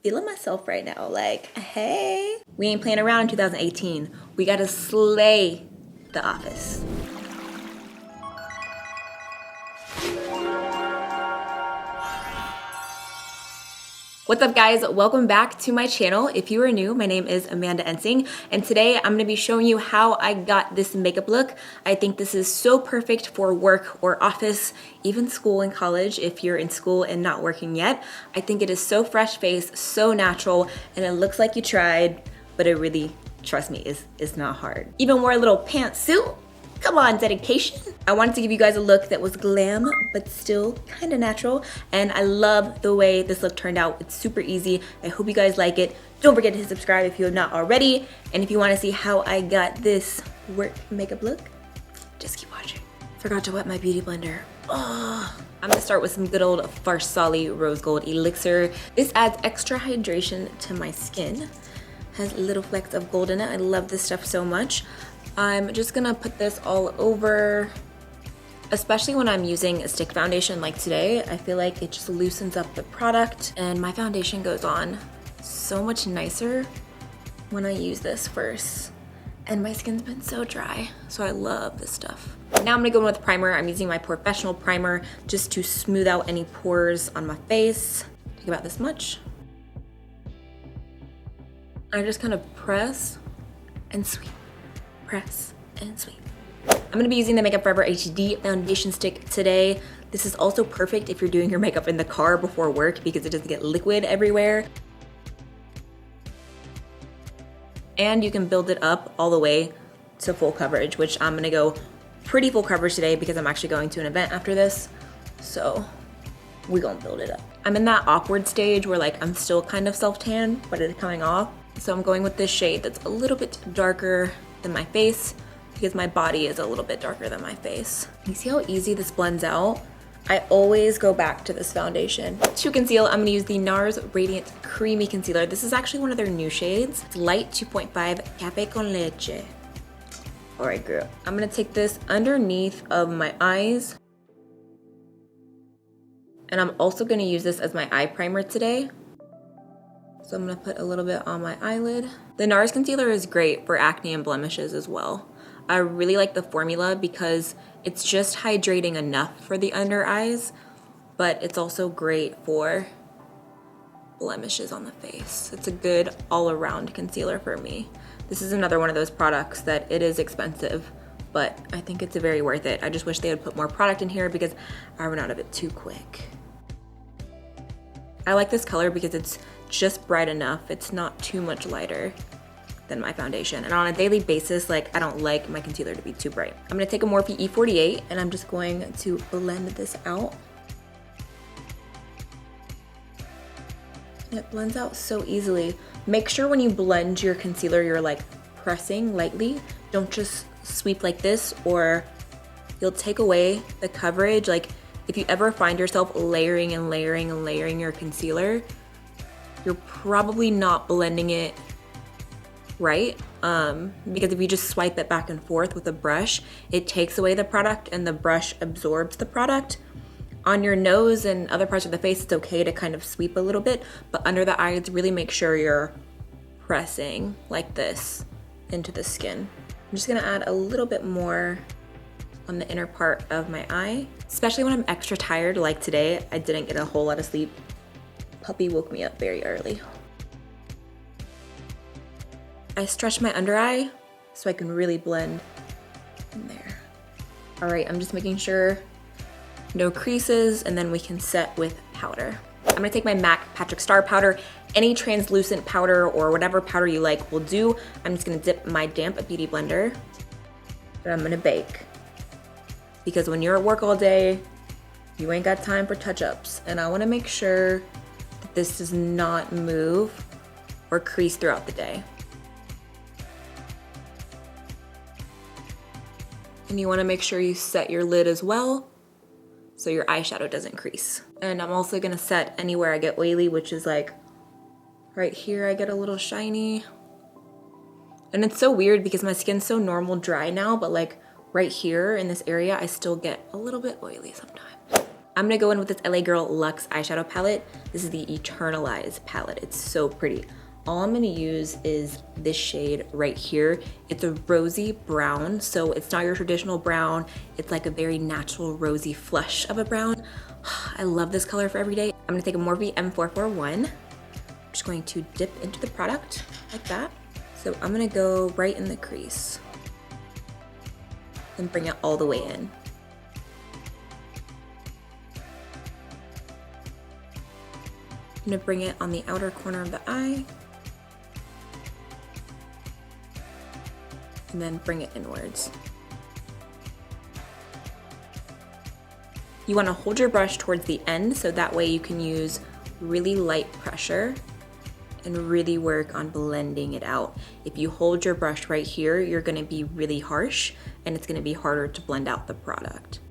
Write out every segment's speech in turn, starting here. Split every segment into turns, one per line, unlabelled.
feeling myself right now. Like, hey. We ain't playing around in 2018. We gotta slay the office. What's up guys, welcome back to my channel. If you are new, my name is AmandaEnsing, and today I'm gonna be showing you how I got this makeup look. I think this is so perfect for work or office, even school and college if you're in school and not working yet. I think it is so fresh face, so natural, and it looks like you tried, but it really, trust me, is not hard. Even wore a little pantsuit. Come on, dedication. I wanted to give you guys a look that was glam, but still kind of natural. And I love the way this look turned out. It's super easy. I hope you guys like it. Don't forget to hit subscribe if you have not already. And if you want to see how I got this work makeup look, just keep watching. Forgot to wet my beauty blender. Oh. I'm gonna start with some good old Farsali Rose Gold Elixir. This adds extra hydration to my skin. Has little flecks of gold in it. I love this stuff so much. I'm just gonna put this all over, especially when I'm using a stick foundation like today. I feel like it just loosens up the product and my foundation goes on so much nicer when I use this first. And my skin's been so dry, so I love this stuff. Now I'm gonna go in with primer. I'm using my Porefessional primer just to smooth out any pores on my face. Take about this much. I just kind of press and sweep. Press and sweep. I'm gonna be using the Makeup Forever HD foundation stick today. This is also perfect if you're doing your makeup in the car before work because it doesn't get liquid everywhere. And you can build it up all the way to full coverage, which I'm gonna go pretty full coverage today because I'm actually going to an event after this. So we're gonna build it up. I'm in that awkward stage where like I'm still kind of self-tan, but it's coming off. So I'm going with this shade that's a little bit darker than my face because my body is a little bit darker than my face. You see how easy this blends out? I always go back to this foundation. To conceal, I'm gonna use the NARS Radiant Creamy Concealer. This is actually one of their new shades. It's light 2.5 Café con Leche. All right, girl. I'm gonna take this underneath of my eyes. And I'm also gonna use this as my eye primer today. So I'm gonna put a little bit on my eyelid. The NARS concealer is great for acne and blemishes as well. I really like the formula because it's just hydrating enough for the under eyes, but it's also great for blemishes on the face. It's a good all-around concealer for me. This is another one of those products that it is expensive, but I think it's very worth it. I just wish they would put more product in here because I ran out of it too quick. I like this color because it's just bright enough. It's not too much lighter than my foundation. And on a daily basis, like I don't like my concealer to be too bright. I'm gonna take a Morphe E48 and I'm just going to blend this out. And it blends out so easily. Make sure when you blend your concealer, you're like pressing lightly. Don't just sweep like this or you'll take away the coverage. Like if you ever find yourself layering and layering and layering your concealer, you're probably not blending it right. Because if you just swipe it back and forth with a brush, it takes away the product and the brush absorbs the product. On your nose and other parts of the face, it's okay to kind of sweep a little bit, but under the eyes, really make sure you're pressing like this into the skin. I'm just gonna add a little bit more on the inner part of my eye, especially when I'm extra tired like today. I didn't get a whole lot of sleep. Puppy woke me up very early. I stretch my under eye so I can really blend in there. All right, I'm just making sure no creases and then we can set with powder. I'm gonna take my MAC Patrick Star powder. Any translucent powder or whatever powder you like will do. I'm just gonna dip my damp beauty blender and I'm gonna bake. Because when you're at work all day, you ain't got time for touch-ups. And I wanna make sure that this does not move or crease throughout the day. And you wanna make sure you set your lid as well so your eyeshadow doesn't crease. And I'm also gonna set anywhere I get oily, which is like right here I get a little shiny. And it's so weird because my skin's so normal dry now, but like right here in this area, I still get a little bit oily sometimes. I'm gonna go in with this LA Girl Luxe eyeshadow palette. This is the Eternalize palette. It's so pretty. All I'm gonna use is this shade right here. It's a rosy brown, so it's not your traditional brown. It's like a very natural rosy flush of a brown. I love this color for every day. I'm gonna take a Morphe M441. I'm just going to dip into the product like that. So I'm gonna go right in the crease and bring it all the way in. I'm gonna bring it on the outer corner of the eye and then bring it inwards. You wanna hold your brush towards the end so that way you can use really light pressure and really work on blending it out. If you hold your brush right here, you're gonna be really harsh and it's gonna be harder to blend out the product.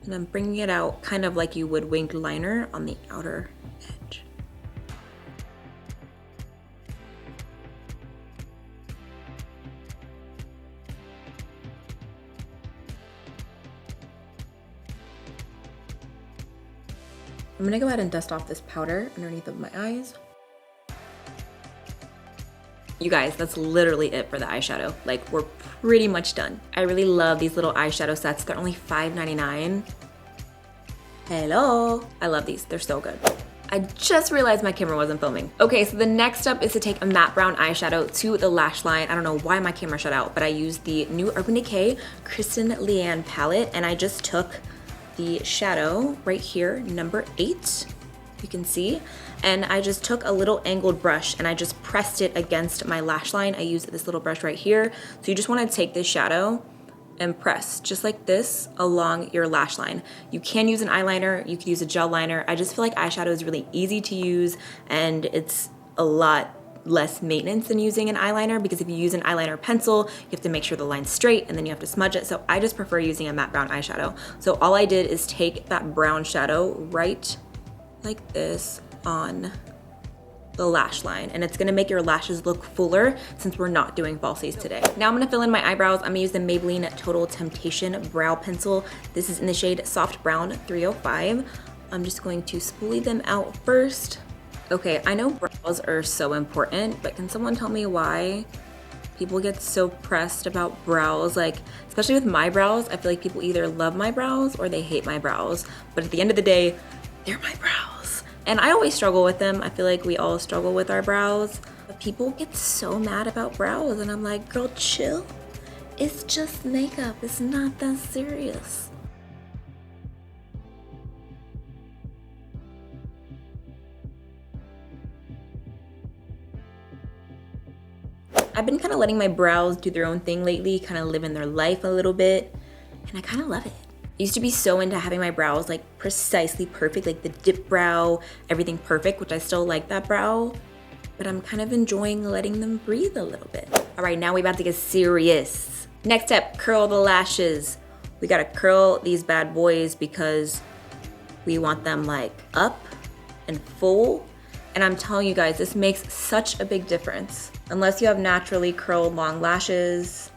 And I'm bringing it out kind of like you would winged liner on the outer edge. I'm gonna go ahead and dust off this powder underneath of my eyes. You guys, that's literally it for the eyeshadow. Like, we're pretty much done. I really love these little eyeshadow sets. They're only $5.99. Hello. I love these, they're so good. I just realized my camera wasn't filming. Okay, so the next step is to take a matte brown eyeshadow to the lash line. I don't know why my camera shut out, but I used the new Urban Decay Kristen Leanne palette, and I just took the shadow right here, number 8, you can see, and I just took a little angled brush and I just pressed it against my lash line. I used this little brush right here. So you just want to take this shadow and press just like this along your lash line. You can use an eyeliner, you can use a gel liner. I just feel like eyeshadow is really easy to use and it's a lot less maintenance than using an eyeliner, because if you use an eyeliner pencil, you have to make sure the line's straight and then you have to smudge it. So I just prefer using a matte brown eyeshadow. So all I did is take that brown shadow right like this on the lash line, and it's gonna make your lashes look fuller since we're not doing falsies today. Now I'm gonna fill in my eyebrows. I'm gonna use the Maybelline Total Temptation brow pencil. This is in the shade Soft Brown 305. I'm just going to spoolie them out first. Okay, I know brows are so important, but can someone tell me why people get so pressed about brows? Like, especially with my brows, I feel like people either love my brows or they hate my brows. But at the end of the day, they're my brows. And I always struggle with them. I feel like we all struggle with our brows. But people get so mad about brows and I'm like, girl, chill. It's just makeup, it's not that serious. I've been kind of letting my brows do their own thing lately, kind of living their life a little bit, and I kind of love it. I used to be so into having my brows like precisely perfect, like the dip brow, everything perfect, which I still like that brow, but I'm kind of enjoying letting them breathe a little bit. All right, now we about to get serious. Next step, curl the lashes. We gotta curl these bad boys because we want them like up and full. And I'm telling you guys, this makes such a big difference. Unless you have naturally curled long lashes,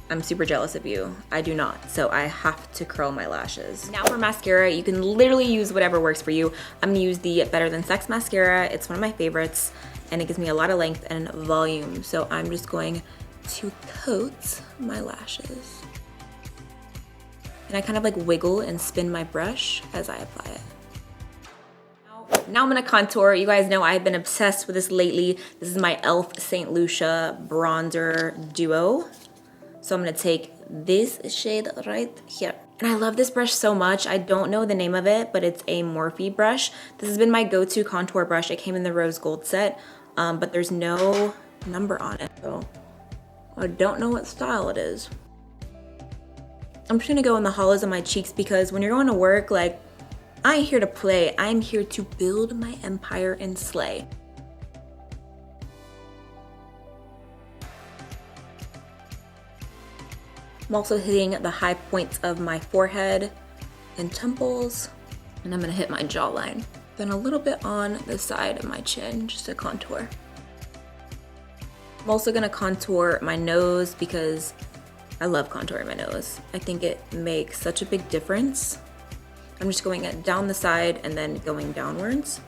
I'm super jealous of you. I do not, so I have to curl my lashes. Now for mascara, you can literally use whatever works for you. I'm gonna use the Better Than Sex mascara. It's one of my favorites, and it gives me a lot of length and volume. So I'm just going to coat my lashes. And I kind of like wiggle and spin my brush as I apply it. Now I'm gonna contour. You guys know I've been obsessed with this lately. This is my e.l.f. St. Lucia bronzer duo. So I'm gonna take this shade right here. And I love this brush so much. I don't know the name of it, but it's a Morphe brush. This has been my go-to contour brush. It came in the rose gold set, but there's no number on it. So I don't know what style it is. I'm just gonna go in the hollows of my cheeks because when you're going to work, like, I ain't here to play. I'm here to build my empire and slay. I'm also hitting the high points of my forehead and temples, and I'm gonna hit my jawline. Then a little bit on the side of my chin, just to contour. I'm also gonna contour my nose because I love contouring my nose. I think it makes such a big difference. I'm just going down the side and then going downwards.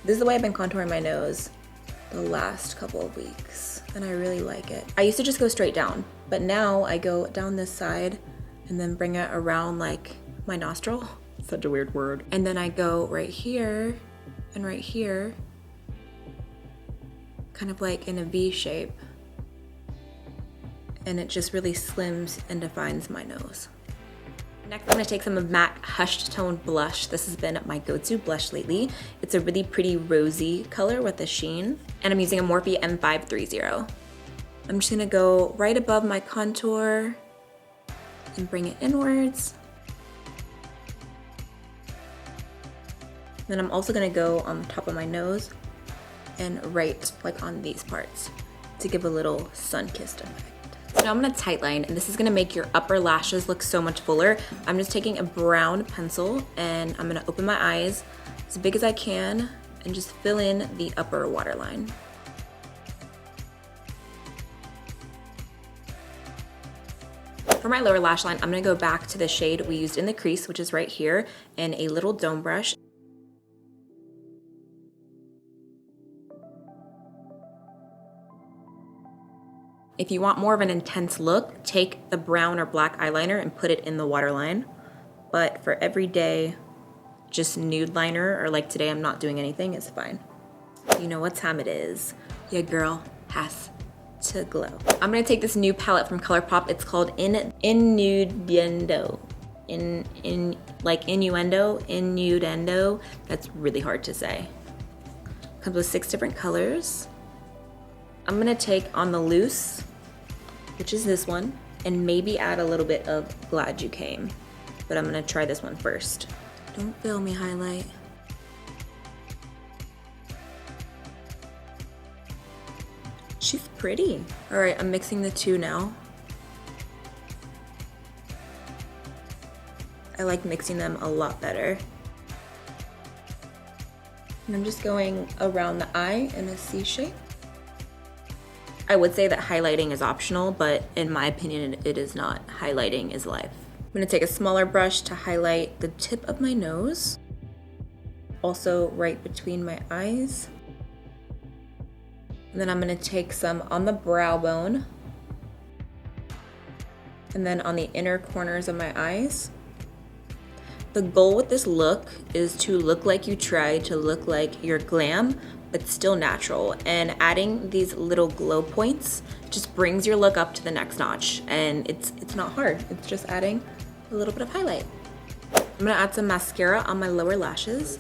This is the way I've been contouring my nose the last couple of weeks, and I really like it. I used to just go straight down, but now I go down this side and then bring it around like my nostril. Such a weird word. And then I go right here and right here, kind of like in a V shape. And it just really slims and defines my nose. Next, I'm gonna take some of MAC Hushed Tone Blush. This has been my go-to blush lately. It's a really pretty rosy color with a sheen. And I'm using a Morphe M530. I'm just gonna go right above my contour and bring it inwards. Then I'm also gonna go on the top of my nose and right like on these parts to give a little sun-kissed effect. So now I'm gonna tightline, and this is gonna make your upper lashes look so much fuller. I'm just taking a brown pencil and I'm gonna open my eyes as big as I can and just fill in the upper waterline. For my lower lash line, I'm gonna go back to the shade we used in the crease, which is right here, and a little dome brush. If you want more of an intense look, take the brown or black eyeliner and put it in the waterline. But for everyday, just nude liner, or like today I'm not doing anything, it's fine. You know what time it is. Your girl has to glow. I'm gonna take this new palette from ColourPop. It's called Innuendo. Innuendo. That's really hard to say. Comes with 6 different colors. I'm gonna take On the Loose, which is this one, and maybe add a little bit of Glad You Came. But I'm gonna try this one first. Don't fail me, highlight. She's pretty. All right, I'm mixing the two now. I like mixing them a lot better. And I'm just going around the eye in a C shape. I would say that highlighting is optional, but in my opinion, it is not. Highlighting is life. I'm gonna take a smaller brush to highlight the tip of my nose, also right between my eyes. And then I'm gonna take some on the brow bone, and then on the inner corners of my eyes. The goal with this look is to look like you try to look like you're glam, but still natural. And adding these little glow points just brings your look up to the next notch. And it's not hard, it's just adding a little bit of highlight. I'm gonna add some mascara on my lower lashes.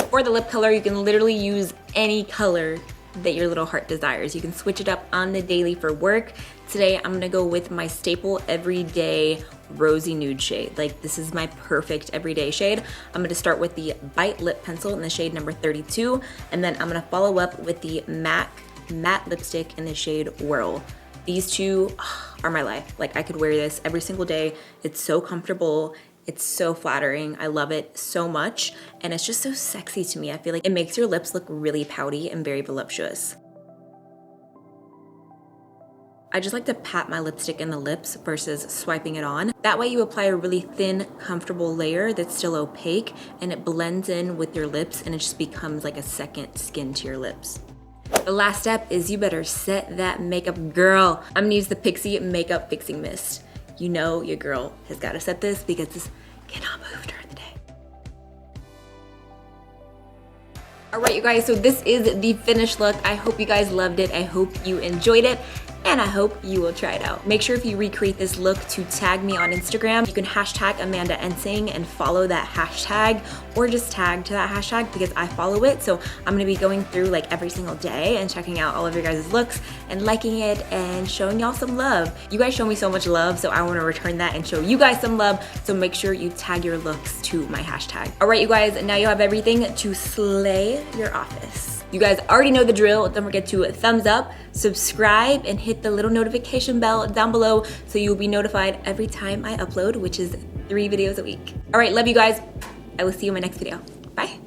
For the lip color, you can literally use any color that your little heart desires. You can switch it up on the daily for work. Today, I'm gonna go with my staple everyday rosy nude shade. Like, this is my perfect everyday shade. I'm gonna start with the Bite Lip Pencil in the shade number 32, and then I'm gonna follow up with the MAC Matte Lipstick in the shade Whirl. These two are my life. Like, I could wear this every single day. It's so comfortable. It's so flattering. I love it so much. And it's just so sexy to me. I feel like it makes your lips look really pouty and very voluptuous. I just like to pat my lipstick in the lips versus swiping it on. That way you apply a really thin, comfortable layer that's still opaque, and it blends in with your lips, and it just becomes like a second skin to your lips. The last step is you better set that makeup, girl. I'm gonna use the Pixie Makeup Fixing Mist. You know your girl has gotta set this because this cannot move during the day. All right, you guys, so this is the finished look. I hope you guys loved it. I hope you enjoyed it, and I hope you will try it out. Make sure if you recreate this look to tag me on Instagram. You can hashtag AmandaEnsing and follow that hashtag, or just tag to that hashtag because I follow it. So I'm gonna be going through like every single day and checking out all of your guys' looks and liking it and showing y'all some love. You guys show me so much love, so I wanna return that and show you guys some love. So make sure you tag your looks to my hashtag. All right, you guys, now you have everything to slay your office. You guys already know the drill. Don't forget to thumbs up, subscribe, and hit the little notification bell down below so you'll be notified every time I upload, which is 3 videos a week. All right, love you guys. I will see you in my next video. Bye.